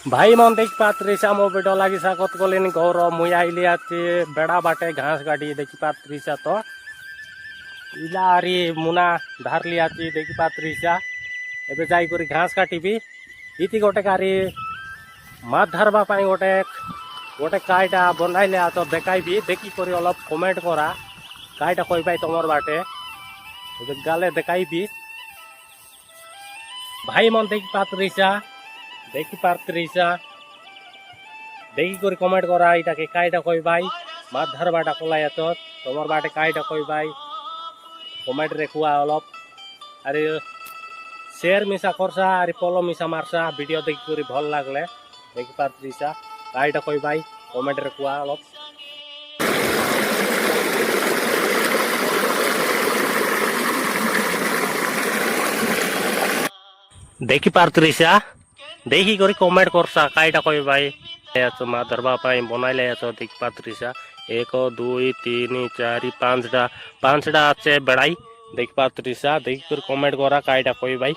भाई मन देख पात्रिसा मो बेटा लगी कत कलेनि घर मुई आइली आती बेड़ा बाटे घास गाड़ी देखी पात्रिसा तो इला आरी मुना धारली आती देखी पात्रिसा एबे जाई करी घास काटिबी इति गोटे कारी माछ धरबा पाई गोटे गोटे काईटा बनाइले आ तो देखाइबी देखी करी अलप कमेंट करा काईटा कई पाई तमर बाटे गाले देखाइबी भाई मन देखी पात्रिसा देखी कर कमेंट करा इटा के काईटा कई भाई माछ धरबाटा कलाई तो तमर बाटे काईटा कई भाई कमेंट रे कुआ अलप अरे शेयर मिसा करसा अरे फॉलो मिसा मारसा वीडियो देखी करी भल लागले देखी पात्रिसा काईटा कई भाई कमेंट रे कुआ अलप देखी पात्रिसा देखी करी कमेंट करसा काईटा कई भाई माछ धरबा पाई बनाइले देखी पात्रिसा 1 2 3 4 5टा आछे बेड़ाई देखी पात्रिसा देखी करी कमेंट करा काईटा कई भाई।